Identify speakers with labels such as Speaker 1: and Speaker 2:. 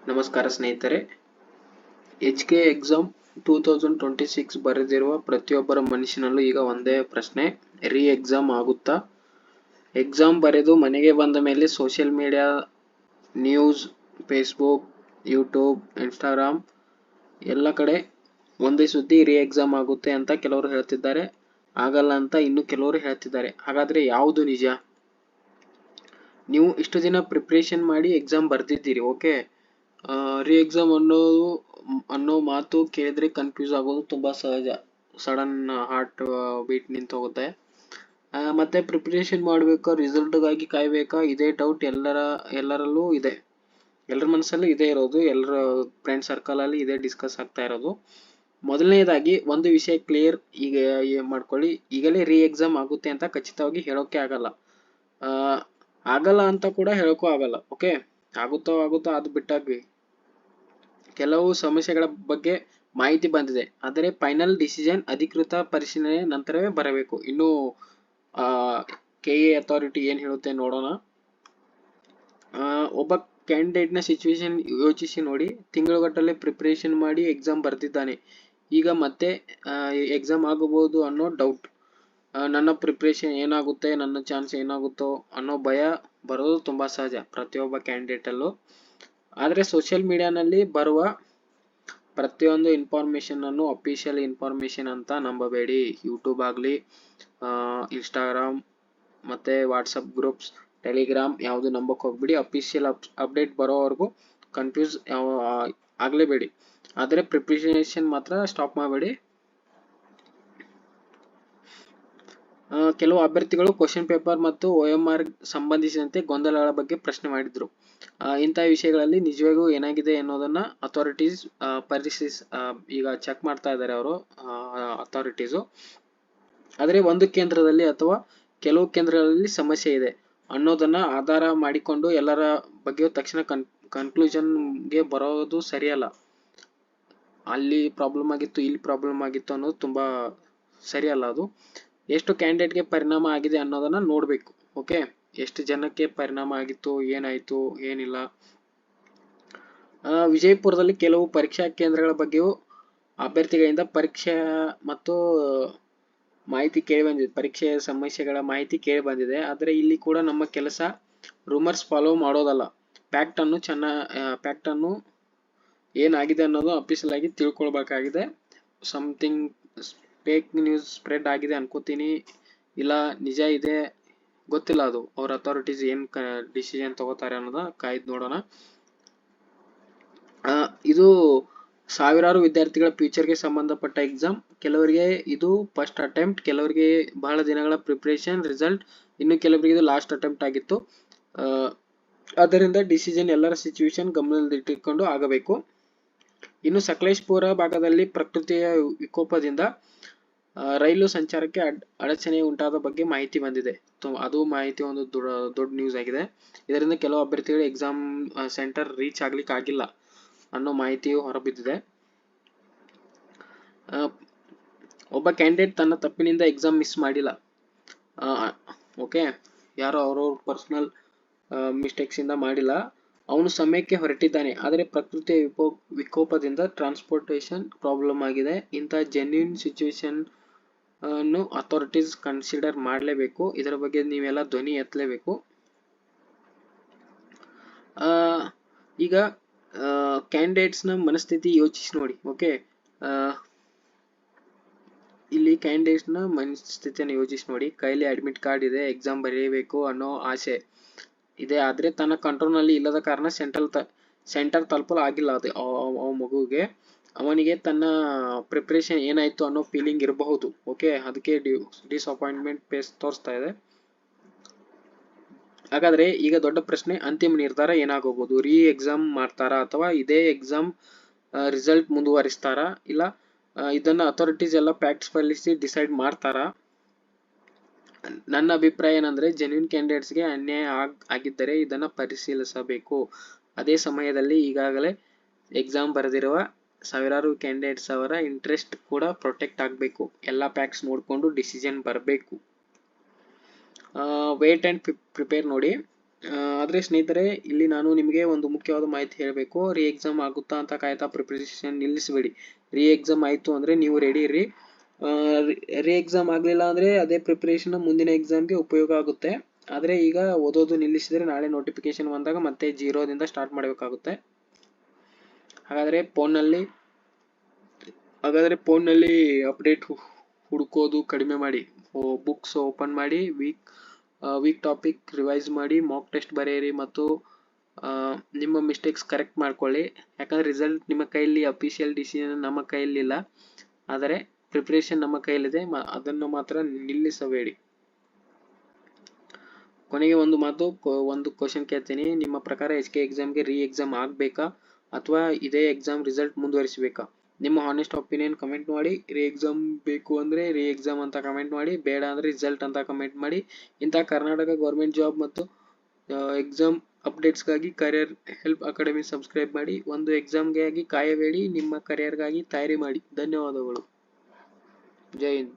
Speaker 1: ನಮಸ್ಕಾರ ಸ್ನೇಹಿತರೆ. HK exam 2026 ಬರೆದಿರುವ ಪ್ರತಿಯೊಬ್ಬರ ಮನಸ್ಸಿನಲ್ಲೂ ಈಗ ಒಂದೇ ಪ್ರಶ್ನೆ, ರೀ ಎಕ್ಸಾಮ್ ಆಗುತ್ತಾ? ಎಕ್ಸಾಮ್ ಬರೆದು ಮನೆಗೆ ಬಂದ ಮೇಲೆ social media, news, Facebook, YouTube, Instagram ಎಲ್ಲ ಕಡೆ ಒಂದೇ ಸುದ್ದಿ, ರೀ ಎಕ್ಸಾಮ್ ಆಗುತ್ತೆ ಅಂತ ಕೆಲವರು ಹೇಳ್ತಿದ್ದಾರೆ, ಆಗಲ್ಲ ಅಂತ ಇನ್ನು ಕೆಲವರು ಹೇಳ್ತಿದ್ದಾರೆ. ಹಾಗಾದ್ರೆ ಯಾವುದು ನಿಜ? ನೀವು ಇಷ್ಟು ದಿನ ಪ್ರಿಪ್ರೇಷನ್ ಮಾಡಿ ಎಕ್ಸಾಮ್ ಬರ್ದಿದ್ದೀರಿ, ಓಕೆ. ರೀ ಎಕ್ಸಾಮ್ ಅನ್ನೋ ಮಾತು ಕೇಳಿದ್ರೆ ಕನ್ಫ್ಯೂಸ್ ಆಗೋದು ತುಂಬಾ ಸಹಜ. ಸಡನ್ ಹಾರ್ಟ್ ಬೀಟ್ ನಿಂತೋಗುತ್ತೆ. ಮತ್ತೆ ಪ್ರಿಪರೇಷನ್ ಮಾಡ್ಬೇಕಾ, ರಿಸಲ್ಟ್ಗಾಗಿ ಕಾಯ್ಬೇಕಾ, ಇದೇ ಡೌಟ್ ಎಲ್ಲರಲ್ಲೂ ಇದೆ. ಎಲ್ಲರ ಮನಸ್ಸಲ್ಲೂ ಇದೇ ಇರೋದು, ಎಲ್ಲರ ಫ್ರೆಂಡ್ ಸರ್ಕಲ್ ಅಲ್ಲಿ ಇದೇ ಡಿಸ್ಕಸ್ ಆಗ್ತಾ ಇರೋದು. ಮೊದಲನೇದಾಗಿ ಒಂದು ವಿಷಯ ಕ್ಲಿಯರ್ ಈಗ ಮಾಡ್ಕೊಳ್ಳಿ, ಈಗಲೇ ರೀ ಎಕ್ಸಾಮ್ ಆಗುತ್ತೆ ಅಂತ ಖಚಿತವಾಗಿ ಹೇಳೋಕೆ ಆಗಲ್ಲ. ಆಗಲ್ಲ ಅಂತ ಕೂಡ ಹೇಳೋಕ್ಕೂ ಆಗಲ್ಲ, ಓಕೆ. ಆಗುತ್ತೋ ಅದು ಬಿಟ್ಟಾಗ್ವಿ. ಕೆಲವು ಸಮಸ್ಯೆಗಳ ಬಗ್ಗೆ ಮಾಹಿತಿ ಬಂದಿದೆ, ಆದರೆ ಫೈನಲ್ ಡಿಸಿಷನ್ ಅಧಿಕೃತ ಪರಿಶೀಲನೆ ನಂತರವೇ ಬರಬೇಕು. ಇನ್ನು KA ಅಥಾರಿಟಿ ಏನ್ ಹೇಳುತ್ತೆ ನೋಡೋಣ. ಒಬ್ಬ ಕ್ಯಾಂಡಿಡೇಟ್ ನ ಸಿಚುವೇಶನ್ ಯೋಚಿಸಿ ನೋಡಿ. ತಿಂಗಳುಗಟ್ಟಲೆ ಪ್ರಿಪರೇಷನ್ ಮಾಡಿ ಎಕ್ಸಾಮ್ ಬರ್ದಿದ್ದಾನೆ. ಈಗ ಮತ್ತೆ ಎಕ್ಸಾಮ್ ಆಗಬಹುದು ಅನ್ನೋ ಡೌಟ್. ನನ್ನ ಪ್ರಿಪರೇಷನ್ ಏನಾಗುತ್ತೆ, ನನ್ನ ಚಾನ್ಸ್ ಏನಾಗುತ್ತೋ ಅನ್ನೋ ಭಯ ಬರೋದು ತುಂಬಾ ಸಹಜ ಪ್ರತಿಯೊಬ್ಬ ಕ್ಯಾಂಡಿಡೇಟ್ ಅಲ್ಲೂ. ಆದ್ರೆ ಸೋಷಿಯಲ್ ಮೀಡಿಯಾನಲ್ಲಿ ಬರುವ ಪ್ರತಿಯೊಂದು ಇನ್ಫಾರ್ಮೇಶನ್ ಅನ್ನು ಅಫಿಷಿಯಲ್ ಇನ್ಫಾರ್ಮೇಶನ್ ಅಂತ ನಂಬಬೇಡಿ. ಯೂಟ್ಯೂಬ್ ಆಗ್ಲಿ, ಇನ್ಸ್ಟಾಗ್ರಾಮ್ ಮತ್ತೆ ವಾಟ್ಸಪ್ ಗ್ರೂಪ್ಸ್, ಟೆಲಿಗ್ರಾಮ್ ಯಾವುದು ನಂಬಕ್ ಹೋಗ್ಬಿಡಿ. ಅಫಿಷಿಯಲ್ ಅಪ್ಡೇಟ್ ಬರೋವರೆಗೂ ಕನ್ಫ್ಯೂಸ್ ಆಗ್ಲೇಬೇಡಿ. ಆದ್ರೆ ಪ್ರಿಪರೇಷನ್ ಮಾತ್ರ ಸ್ಟಾಪ್ ಮಾಡಬೇಡಿ. ಕೆಲವು ಅಭ್ಯರ್ಥಿಗಳು ಕ್ವಶನ್ ಪೇಪರ್ ಮತ್ತು OMR ಸಂಬಂಧಿಸಿದಂತೆ ಗೊಂದಲಗಳ ಬಗ್ಗೆ ಪ್ರಶ್ನೆ ಮಾಡಿದ್ರು. ಇಂತಹ ವಿಷಯಗಳಲ್ಲಿ ನಿಜವಾಗೂ ಏನಾಗಿದೆ ಅನ್ನೋದನ್ನ ಅಥಾರಿಟೀಸ್ ಈಗ ಚೆಕ್ ಮಾಡ್ತಾ ಇದ್ದಾರೆ ಅವರು, ಅಥಾರಿಟೀಸು. ಆದ್ರೆ ಒಂದು ಕೇಂದ್ರದಲ್ಲಿ ಅಥವಾ ಕೆಲವು ಕೇಂದ್ರಗಳಲ್ಲಿ ಸಮಸ್ಯೆ ಇದೆ ಅನ್ನೋದನ್ನ ಆಧಾರ ಮಾಡಿಕೊಂಡು ಎಲ್ಲರ ಬಗ್ಗೆ ತಕ್ಷಣ ಕನ್ಕ್ಲೂಷನ್ಗೆ ಬರೋದು ಸರಿಯಲ್ಲ. ಅಲ್ಲಿ ಪ್ರಾಬ್ಲಮ್ ಆಗಿತ್ತು, ಇಲ್ಲಿ ಪ್ರಾಬ್ಲಮ್ ಆಗಿತ್ತು ಅನ್ನೋದು ತುಂಬಾ ಸರಿಯಲ್ಲ. ಅದು ಎಷ್ಟು ಕ್ಯಾಂಡಿಡೇಟ್ಗೆ ಪರಿಣಾಮ ಆಗಿದೆ ಅನ್ನೋದನ್ನ ನೋಡ್ಬೇಕು, ಓಕೆ. ಎಷ್ಟು ಜನಕ್ಕೆ ಪರಿಣಾಮ ಆಗಿತ್ತು, ಏನಾಯ್ತು, ಏನಿಲ್ಲ. ವಿಜಯಪುರದಲ್ಲಿ ಕೆಲವು ಪರೀಕ್ಷಾ ಕೇಂದ್ರಗಳ ಬಗ್ಗೆಯೂ ಅಭ್ಯರ್ಥಿಗಳಿಂದ ಪರೀಕ್ಷೆ ಮತ್ತು ಮಾಹಿತಿ ಕೇಳಿ ಬಂದಿದೆ, ಪರೀಕ್ಷೆಯ ಸಮಸ್ಯೆಗಳ ಮಾಹಿತಿ ಕೇಳಿ ಬಂದಿದೆ. ಆದ್ರೆ ಇಲ್ಲಿ ಕೂಡ ನಮ್ಮ ಕೆಲಸ ರೂಮರ್ಸ್ ಫಾಲೋ ಮಾಡೋದಲ್ಲ, ಫ್ಯಾಕ್ಟ್ ಅನ್ನು ಏನಾಗಿದೆ ಅನ್ನೋದು ಅಫಿಷಿಯಲ್ ಆಗಿ ತಿಳ್ಕೊಳ್ಬೇಕಾಗಿದೆ. ಸಮಥಿಂಗ್ ಫೇಕ್ ನ್ಯೂಸ್ ಸ್ಪ್ರೆಡ್ ಆಗಿದೆ ಅನ್ಕೋತೀನಿ, ಇಲ್ಲ ನಿಜ ಇದೆ ಗೊತ್ತಿಲ್ಲ. ಅದು ಅವ್ರ ಅಥಾರಿಟೀಸ್ ಏನ್ ಡಿಸಿಷನ್ ತಗೋತಾರೆ ಅನ್ನೋದ ಕಾಯ್ದು ನೋಡೋಣ. ಇದು ಸಾವಿರಾರು ವಿದ್ಯಾರ್ಥಿಗಳ ಫ್ಯೂಚರ್ಗೆ ಸಂಬಂಧಪಟ್ಟ ಎಕ್ಸಾಮ್. ಕೆಲವರಿಗೆ ಇದು ಫಸ್ಟ್ ಅಟೆಂಪ್ಟ್, ಕೆಲವರಿಗೆ ಬಹಳ ದಿನಗಳ ಪ್ರಿಪರೇಷನ್ ರಿಸಲ್ಟ್, ಇನ್ನು ಕೆಲವರಿಗೆ ಇದು ಲಾಸ್ಟ್ ಅಟೆಂಪ್ಟ್ ಆಗಿತ್ತು. ಆದ್ದರಿಂದ ಡಿಸಿಷನ್ ಎಲ್ಲರ ಸಿಚುವೇಶನ್ ಗಮನದಲ್ಲಿಟ್ಟುಕೊಂಡು ಆಗಬೇಕು. ಇನ್ನು ಸಕಲೇಶಪುರ ಭಾಗದಲ್ಲಿ ಪ್ರಕೃತಿಯ ವಿಕೋಪದಿಂದ ರೈಲು ಸಂಚಾರಕ್ಕೆ ಅಡಚಣೆ ಉಂಟಾದ ಬಗ್ಗೆ ಮಾಹಿತಿ ಬಂದಿದೆ. ಅದು ಮಾಹಿತಿ ಒಂದು ದೊಡ್ಡ ನ್ಯೂಸ್ ಆಗಿದೆ. ಇದರಿಂದ ಕೆಲವು ಅಭ್ಯರ್ಥಿಗಳು ಎಕ್ಸಾಮ್ ಸೆಂಟರ್ ರೀಚ್ ಆಗ್ಲಿಕ್ಕೆ ಆಗಿಲ್ಲ ಅನ್ನೋ ಮಾಹಿತಿಯು ಹೊರಬಿದ್ದಿದೆ. ಒಬ್ಬ ಕ್ಯಾಂಡಿಡೇಟ್ ತನ್ನ ತಪ್ಪಿನಿಂದ ಎಕ್ಸಾಮ್ ಮಿಸ್ ಮಾಡಿಲ್ಲ, ಓಕೆ. ಯಾರೋ ಅವ್ರವ್ರ ಪರ್ಸನಲ್ ಮಿಸ್ಟೇಕ್ಸ್ ಇಂದ ಮಾಡಿಲ್ಲ, ಅವನು ಸಮಯಕ್ಕೆ ಹೊರಟಿದ್ದಾನೆ. ಆದರೆ ಪ್ರಕೃತಿಯ ವಿಕೋಪದಿಂದ ಟ್ರಾನ್ಸ್ಪೋರ್ಟೇಷನ್ ಪ್ರಾಬ್ಲಮ್ ಆಗಿದೆ. ಇಂತಹ ಜೆನ್ಯೂನ್ ಸಿಚುವೇಶನ್ ಅನ್ನು ಅಥಾರಿಟೀಸ್ ಕನ್ಸಿಡರ್ ಮಾಡಲೇಬೇಕು. ಇದರ ಬಗ್ಗೆ ನೀವೆಲ್ಲ ಧ್ವನಿ ಎತ್ತಲೇಬೇಕು. ಈಗ ಕ್ಯಾಂಡಿಡೇಟ್ಸ್ ನ ಮನಸ್ಥಿತಿ ಯೋಚಿಸಿ ನೋಡಿ, ಓಕೆ. ಇಲ್ಲಿ ಕ್ಯಾಂಡಿಡೇಟ್ಸ್ ನ ಮನಸ್ಥಿತಿಯನ್ನು ಯೋಚಿಸಿ ನೋಡಿ. ಕೈಲಿ ಅಡ್ಮಿಟ್ ಕಾರ್ಡ್ ಇದೆ, ಎಕ್ಸಾಮ್ ಬರೆಯಬೇಕು ಅನ್ನೋ ಆಸೆ ಇದೆ, ಆದ್ರೆ ತನ್ನ ಕಂಟ್ರೋಲ್ ನಲ್ಲಿ ಇಲ್ಲದ ಕಾರಣ ಸೆಂಟರ್ ತಲುಪಲು ಆಗಿಲ್ಲ. ಅದು ಮಗುವಿಗೆ, ಅವನಿಗೆ ತನ್ನ ಪ್ರಿಪರೇಷನ್ ಏನಾಯ್ತು ಅನ್ನೋ ಫೀಲಿಂಗ್ ಇರಬಹುದು, ಓಕೆ. ಅದಕ್ಕೆ ಡಿಸಪಾಯಿಂಟ್ಮೆಂಟ್ ಫೇಸ್ ತೋರಿಸ್ತಾ ಇದೆ. ಹಾಗಾದ್ರೆ ಈಗ ದೊಡ್ಡ ಪ್ರಶ್ನೆ, ಅಂತಿಮ ನಿರ್ಧಾರ ಏನಾಗಬಹುದು? ರೀ ಎಕ್ಸಾಮ್ ಮಾಡ್ತಾರಾ ಅಥವಾ ಇದೇ ಎಕ್ಸಾಮ್ ರಿಸಲ್ಟ್ ಮುಂದುವರಿಸ್ತಾರಾ, ಇಲ್ಲ ಇದನ್ನ ಅಥಾರಿಟೀಸ್ ಎಲ್ಲ ಫ್ಯಾಕ್ಟ್ಸ್ ಪರಿಶೀಲಿಸಿ ಡಿಸೈಡ್ ಮಾಡ್ತಾರಾ? ನನ್ನ ಅಭಿಪ್ರಾಯ ಏನಂದ್ರೆ, ಜೆನ್ಯೂನ್ ಕ್ಯಾಂಡಿಡೇಟ್ಸ್ಗೆ ಅನ್ಯಾಯ ಆಗಿದ್ದರೆ ಇದನ್ನ ಪರಿಶೀಲಿಸಬೇಕು. ಅದೇ ಸಮಯದಲ್ಲಿ ಈಗಾಗಲೇ ಎಕ್ಸಾಮ್ ಬರೆದಿರುವ ಸಾವಿರಾರು ಕ್ಯಾಂಡಿಡೇಟ್ಸ್ ಅವರ ಇಂಟ್ರೆಸ್ಟ್ ಕೂಡ ಪ್ರೊಟೆಕ್ಟ್ ಆಗಬೇಕು. ಎಲ್ಲ ಫ್ಯಾಕ್ಟ್ಸ್ ನೋಡ್ಕೊಂಡು ಡಿಸಿಷನ್ ಬರಬೇಕು. ವೇಟ್ ಅಂಡ್ ಪ್ರಿಪೇರ್ ನೋಡಿ. ಆದ್ರೆ ಸ್ನೇಹಿತರೆ, ಇಲ್ಲಿ ನಾನು ನಿಮಗೆ ಒಂದು ಮುಖ್ಯವಾದ ಮಾಹಿತಿ ಹೇಳಬೇಕು. ರೀ ಎಕ್ಸಾಮ್ ಆಗುತ್ತಾ ಅಂತ ಕಾಯ್ತಾ ಪ್ರಿಪರೇಷನ್ ನಿಲ್ಲಿಸಬೇಡಿ. ರೀ ಎಕ್ಸಾಮ್ ಆಯ್ತು ಅಂದ್ರೆ ನೀವು ರೆಡಿ ಇರ್ರಿ. ರೀ ಎಕ್ಸಾಮ್ ಆಗ್ಲಿಲ್ಲ ಅಂದ್ರೆ ಅದೇ ಪ್ರಿಪರೇಷನ್ ಮುಂದಿನ ಎಕ್ಸಾಮ್ಗೆ ಉಪಯೋಗ ಆಗುತ್ತೆ. ಆದ್ರೆ ಈಗ ಓದೋದು ನಿಲ್ಲಿಸಿದ್ರೆ ನಾಳೆ ನೋಟಿಫಿಕೇಶನ್ ಬಂದಾಗ ಮತ್ತೆ ಜೀರೋದಿಂದ ಸ್ಟಾರ್ಟ್ ಮಾಡಬೇಕಾಗುತ್ತೆ. ಹಾಗಾದ್ರೆ ಫೋನ್ನಲ್ಲಿ ಅಪ್ಡೇಟ್ ಹುಡುಕೋದು ಕಡಿಮೆ ಮಾಡಿ. ಬುಕ್ಸ್ ಓಪನ್ ಮಾಡಿ, ವೀಕ್ ಟಾಪಿಕ್ ರಿವೈಸ್ ಮಾಡಿ, ಮಾಕ್ ಟೆಸ್ಟ್ ಬರೆಯಿರಿ ಮತ್ತು ನಿಮ್ಮ ಮಿಸ್ಟೇಕ್ಸ್ ಕರೆಕ್ಟ್ ಮಾಡ್ಕೊಳ್ಳಿ. ಯಾಕಂದ್ರೆ ರಿಸಲ್ಟ್ ನಿಮ್ಮ ಕೈಯಲ್ಲಿ, ಅಫಿಷಿಯಲ್ ಡಿಸಿಷನ್ ನಮ್ಮ ಕೈಯಲ್ಲಿಲ್ಲ. ಆದರೆ ಪ್ರಿಪರೇಷನ್ ನಮ್ಮ ಕೈಯಲ್ಲಿದೆ, ಅದನ್ನು ಮಾತ್ರ ನಿಲ್ಲಿಸಬೇಡಿ. ಕೊನೆಗೆ ಒಂದು ಕ್ವಶನ್ ಕೇಳ್ತೀನಿ. ನಿಮ್ಮ ಪ್ರಕಾರ HK ಎಕ್ಸಾಮ್ಗೆ ರೀ ಎಕ್ಸಾಮ್ ಆಗಬೇಕಾ ಅಥವಾ ಇದೇ ಎಕ್ಸಾಮ್ ರಿಸಲ್ಟ್ ಮುಂದುವರಿಸಬೇಕಾ? ನಿಮ್ಮ ಹಾನೆಸ್ಟ್ ಒಪಿನಿಯನ್ ಕಮೆಂಟ್ ಮಾಡಿ. ರೀ ಎಕ್ಸಾಮ್ ಬೇಕು ಅಂದ್ರೆ ರೀ ಎಕ್ಸಾಮ್ ಅಂತ ಕಮೆಂಟ್ ಮಾಡಿ, ಬೇಡ ಅಂದ್ರೆ ರಿಸಲ್ಟ್ ಅಂತ ಕಮೆಂಟ್ ಮಾಡಿ. ಇಂಥ ಕರ್ನಾಟಕ ಗೌರ್ಮೆಂಟ್ ಜಾಬ್ ಮತ್ತು ಎಕ್ಸಾಮ್ ಅಪ್ಡೇಟ್ಸ್ಗಾಗಿ ಕರಿಯರ್ ಹೆಲ್ಪ್ ಅಕಾಡೆಮಿ ಸಬ್ಸ್ಕ್ರೈಬ್ ಮಾಡಿ. ಒಂದು ಎಕ್ಸಾಮ್ಗಾಗಿ ಕಾಯಬೇಡಿ, ನಿಮ್ಮ ಕರಿಯರ್ಗಾಗಿ ತಯಾರಿ ಮಾಡಿ. ಧನ್ಯವಾದಗಳು. ಜೈ ಹಿಂದ್.